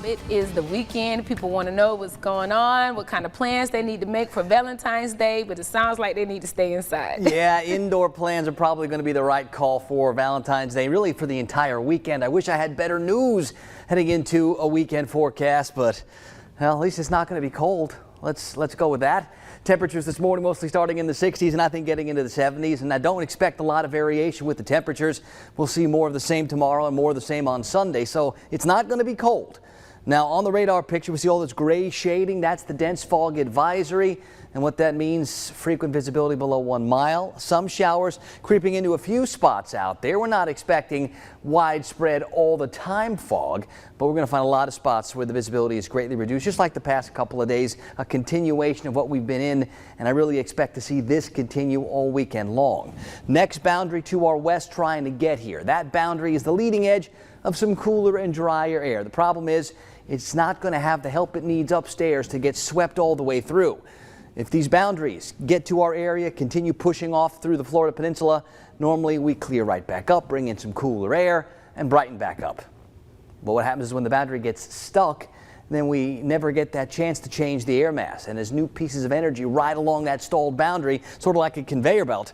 It is the weekend. People want to know what's going on, what kind of plans they need to make for Valentine's Day, but it sounds like they need to stay inside. Yeah, indoor plans are probably going to be the right call for Valentine's Day, really for the entire weekend. I wish I had better news heading into a weekend forecast, but well, at least it's not going to be cold. Let's go with that. Temperatures this morning mostly starting in the 60s and I think getting into the 70s, and I don't expect a lot of variation with the temperatures. We'll see more of the same tomorrow and more of the same on Sunday, so it's not going to be cold. Now on the radar picture we see all this gray shading. That's the dense fog advisory, and what that means, frequent visibility below 1 mile. Some showers creeping into a few spots out there. We're not expecting widespread all the time fog, but we're going to find a lot of spots where the visibility is greatly reduced, just like the past couple of days, a continuation of what we've been in, and I really expect to see this continue all weekend long. Next boundary to our west trying to get here. That boundary is the leading edge of some cooler and drier air. The problem is it's not going to have the help it needs upstairs to get swept all the way through. If these boundaries get to our area, continue pushing off through the Florida Peninsula, normally we clear right back up, bring in some cooler air, and brighten back up. But what happens is when the boundary gets stuck, then we never get that chance to change the air mass. And as new pieces of energy ride along that stalled boundary, sort of like a conveyor belt,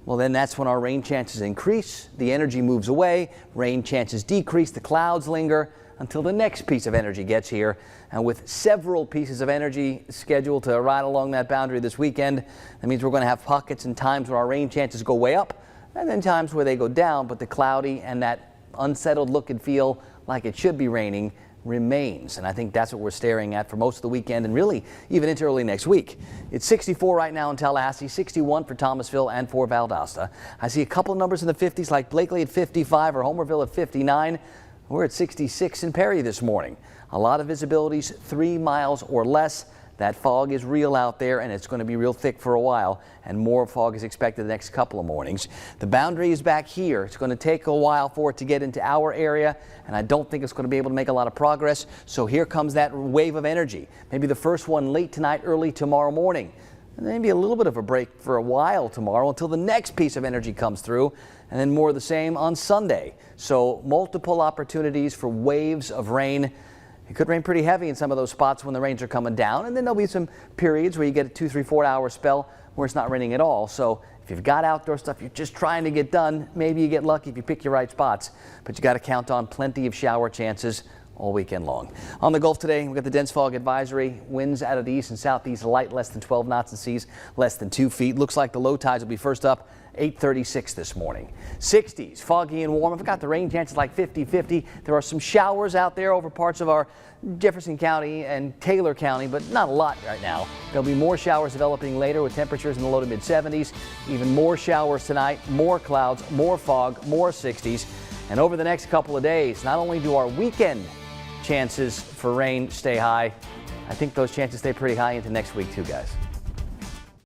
well, then that's when our rain chances increase, the energy moves away, rain chances decrease, the clouds linger until the next piece of energy gets here. And with several pieces of energy scheduled to ride along that boundary this weekend, that means we're going to have pockets and times where our rain chances go way up, and then times where they go down, but the cloudy and that unsettled look and feel like it should be raining remains. And I think that's what we're staring at for most of the weekend and really even into early next week. It's 64 right now in Tallahassee, 61 for Thomasville and for Valdosta. I see a couple of numbers in the 50s like Blakely at 55 or Homerville at 59. We're at 66 in Perry this morning. A lot of visibilities 3 miles or less. That fog is real out there, and it's going to be real thick for a while, and more fog is expected the next couple of mornings. The boundary is back here. It's going to take a while for it to get into our area, and I don't think it's going to be able to make a lot of progress. So here comes that wave of energy. Maybe the first one late tonight, early tomorrow morning. And maybe a little bit of a break for a while tomorrow until the next piece of energy comes through, and then more of the same on Sunday. So multiple opportunities for waves of rain. It could rain pretty heavy in some of those spots when the rains are coming down, and then there'll be some periods where you get a 2, 3, 4 hour spell where it's not raining at all. So if you've got outdoor stuff you're just trying to get done, maybe you get lucky if you pick your right spots, but you got to count on plenty of shower chances all weekend long. On the Gulf today, we've got the dense fog advisory. Winds out of the east and southeast light, less than 12 knots, and seas less than 2 feet. Looks like the low tides will be first up 8:36 this morning. 60s, foggy and warm. I've got the rain chances like 50-50. There are some showers out there over parts of our Jefferson County and Taylor County, but not a lot right now. There'll be more showers developing later with temperatures in the low to mid 70s. Even more showers tonight, more clouds, more fog, more 60s. And over the next couple of days, not only do our weekend chances for rain stay high, I think those chances stay pretty high into next week too, guys.